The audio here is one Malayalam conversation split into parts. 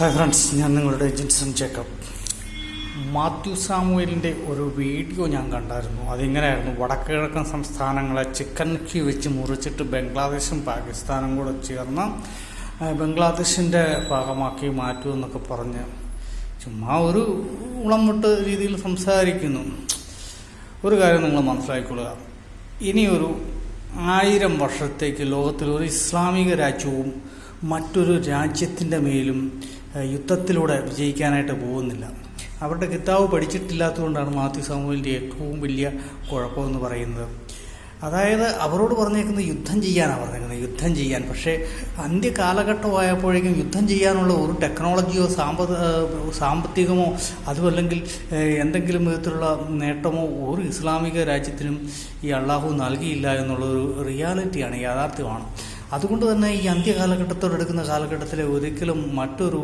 ഹായ് ഫ്രണ്ട്സ്, ഞാൻ നിങ്ങളുടെ ജിൻസൺ ജേക്കബ്. മാത്യു സാമുവേലിൻ്റെ ഒരു വീഡിയോ ഞാൻ കണ്ടായിരുന്നു. അതിങ്ങനെയായിരുന്നു: വടക്ക് കിഴക്കൻ സംസ്ഥാനങ്ങളെ ചിക്കൻ ക്യൂ വെച്ച് മുറിച്ചിട്ട് ബംഗ്ലാദേശും പാകിസ്ഥാനും കൂടെ ചേർന്ന് ബംഗ്ലാദേശിൻ്റെ ഭാഗമാക്കി മാറ്റുമെന്നൊക്കെ പറഞ്ഞ് ചുമ്മാ ഒരു ഉളംവിട്ട് രീതിയിൽ സംസാരിക്കുന്നു. ഒരു കാര്യം നിങ്ങൾ മനസ്സിലാക്കിക്കൊള്ളുക, ഇനിയൊരു 1000 വർഷത്തേക്ക് ലോകത്തിൽ ഒരു ഇസ്ലാമിക രാജ്യവും മറ്റൊരു രാജ്യത്തിൻ്റെ മേലും യുദ്ധത്തിലൂടെ വിജയിക്കാനായിട്ട് പോകുന്നില്ല. അവരുടെ കിതാബ് പഠിച്ചിട്ടില്ലാത്തതുകൊണ്ടാണ് മാത്യു സാമുവേലിൻ്റെ ഏറ്റവും വലിയ കുഴപ്പമെന്ന് പറയുന്നത്. അതായത് അവരോട് പറഞ്ഞേക്കുന്നത് യുദ്ധം ചെയ്യാനാണ് പറഞ്ഞേക്കുന്നത്, യുദ്ധം ചെയ്യാൻ. പക്ഷേ അന്ത്യകാലഘട്ടമായപ്പോഴേക്കും യുദ്ധം ചെയ്യാനുള്ള ഒരു ടെക്നോളജിയോ സാമ്പത്തികമോ അതുമല്ലെങ്കിൽ എന്തെങ്കിലും വിധത്തിലുള്ള നേട്ടമോ ഒരു ഇസ്ലാമിക രാജ്യത്തിനും ഈ അള്ളാഹു നൽകിയില്ല എന്നുള്ളൊരു റിയാലിറ്റിയാണ്, യാഥാർത്ഥ്യമാണ്. അതുകൊണ്ട് തന്നെ ഈ അന്ത്യകാലഘട്ടത്തോടെടുക്കുന്ന കാലഘട്ടത്തിൽ ഒരിക്കലും മറ്റൊരു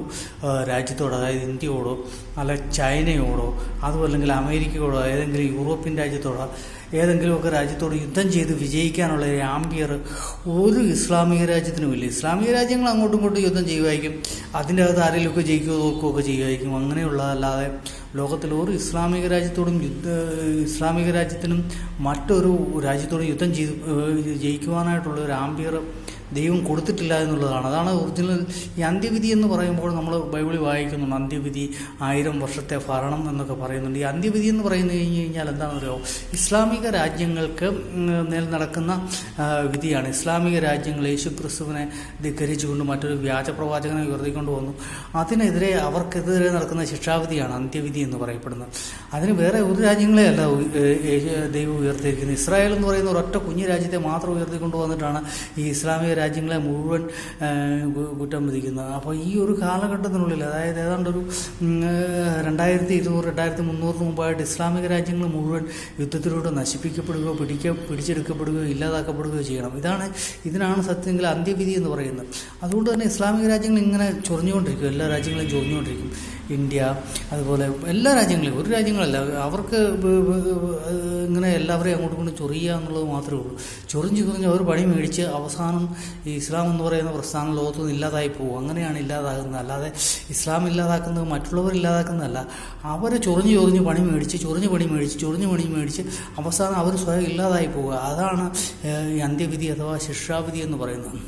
രാജ്യത്തോട്, അതായത് ഇന്ത്യയോടോ അല്ല ചൈനയോടോ അതുമല്ലെങ്കിൽ അമേരിക്കയോടോ ഏതെങ്കിലും യൂറോപ്യൻ രാജ്യത്തോടോ ഏതെങ്കിലുമൊക്കെ രാജ്യത്തോട് യുദ്ധം ചെയ്ത് വിജയിക്കാനുള്ള ഒരു ആംബിയർ ഒരു ഇസ്ലാമിക രാജ്യത്തിനുമില്ല. ഇസ്ലാമിക രാജ്യങ്ങൾ അങ്ങോട്ടും ഇങ്ങോട്ടും യുദ്ധം ചെയ്യുമായിരിക്കും, അതിൻ്റെ അകത്ത് ആരെങ്കിലുമൊക്കെ ജയിക്കുകയോ തോക്കുകയൊക്കെ ചെയ്യുമായിരിക്കും. അങ്ങനെയുള്ളതല്ലാതെ ലോകത്തിൽ ഒരു ഇസ്ലാമിക രാജ്യത്തിനും മറ്റൊരു രാജ്യത്തോടും യുദ്ധം ചെയ്ത് ജയിക്കുവാനായിട്ടുള്ള ഒരു ആംബിയർ ദൈവം കൊടുത്തിട്ടില്ല എന്നുള്ളതാണ്. അതാണ് ഒറിജിനൽ. ഈ അന്ത്യവിധി എന്ന് പറയുമ്പോൾ നമ്മൾ ബൈബിളിൽ വായിക്കുന്നുണ്ട്, അന്ത്യവിധി 1000 വർഷത്തെ ഭരണം എന്നൊക്കെ പറയുന്നുണ്ട്. ഈ അന്ത്യവിധി എന്ന് പറയുന്നത് കഴിഞ്ഞാൽ എന്താണെന്ന് അറിയാമോ? ഇസ്ലാമിക രാജ്യങ്ങൾക്ക് മേൽ നടക്കുന്ന വിധിയാണ്. ഇസ്ലാമിക രാജ്യങ്ങൾ യേശുക്രിസ്തുവിനെ ധിക്കരിച്ചുകൊണ്ട് മറ്റൊരു വ്യാജ പ്രവാചകനെ ഉയർത്തിക്കൊണ്ട് വന്നു. അതിനെതിരെ അവർക്കെതിരെ നടക്കുന്ന ശിക്ഷാവിധിയാണ് അന്ത്യവിധി എന്ന് പറയപ്പെടുന്നത്. അതിന് വേറെ ഒരു രാജ്യങ്ങളെ അല്ല ദൈവം ഉയർത്തിയിരിക്കുന്നത്. ഇസ്രായേൽ എന്ന് പറയുന്ന ഒരൊറ്റ കുഞ്ഞു രാജ്യത്തെ മാത്രം ഉയർത്തിക്കൊണ്ട് വന്നിട്ടാണ് ഈ ഇസ്ലാമിക രാജ്യങ്ങളെ മുഴുവൻ കുറ്റം വിധിക്കുന്നത്. അപ്പോൾ ഈ ഒരു കാലഘട്ടത്തിനുള്ളിൽ, അതായത് ഏതാണ്ടൊരു 2200 2300 മുമ്പായിട്ട് ഇസ്ലാമിക രാജ്യങ്ങൾ മുഴുവൻ യുദ്ധത്തിലൂടെ നശിപ്പിക്കപ്പെടുകയോ പിടിച്ചെടുക്കപ്പെടുകയോ ഇല്ലാതാക്കപ്പെടുകയോ ചെയ്യണം. ഇതിനാണ് സത്യമെങ്കിൽ അന്ത്യവിധി എന്ന് പറയുന്നത്. അതുകൊണ്ട് തന്നെ ഇസ്ലാമിക രാജ്യങ്ങൾ ഇങ്ങനെ ചൊറിഞ്ഞുകൊണ്ടിരിക്കും, എല്ലാ രാജ്യങ്ങളും ചൊറിഞ്ഞുകൊണ്ടിരിക്കും. ഇന്ത്യ അതുപോലെ എല്ലാ രാജ്യങ്ങളും, ഒരു രാജ്യങ്ങളല്ല, അവർക്ക് ഇങ്ങനെ എല്ലാവരെയും അങ്ങോട്ടും ഇങ്ങോട്ടും ചൊറിയുക എന്നുള്ളത് മാത്രമേ ഉള്ളൂ. ചൊറിഞ്ഞ് അവർ പണി മേടിച്ച് അവസാനം ഈ ഇസ്ലാം എന്ന് പറയുന്ന പ്രസ്ഥാനം ലോകത്തുനിന്ന് ഇല്ലാതായി പോകും. അങ്ങനെയാണ് ഇല്ലാതാകുന്നത്. അല്ലാതെ ഇസ്ലാം ഇല്ലാതാക്കുന്നത് മറ്റുള്ളവർ ഇല്ലാതാക്കുന്നതല്ല. അവർ ചൊറിഞ്ഞ് പണി മേടിച്ച് അവസാനം അവർ സ്വയം ഇല്ലാതായി പോവുക. അതാണ് ഈ അന്ത്യവിധി അഥവാ ശിക്ഷാവിധി എന്ന് പറയുന്നത്.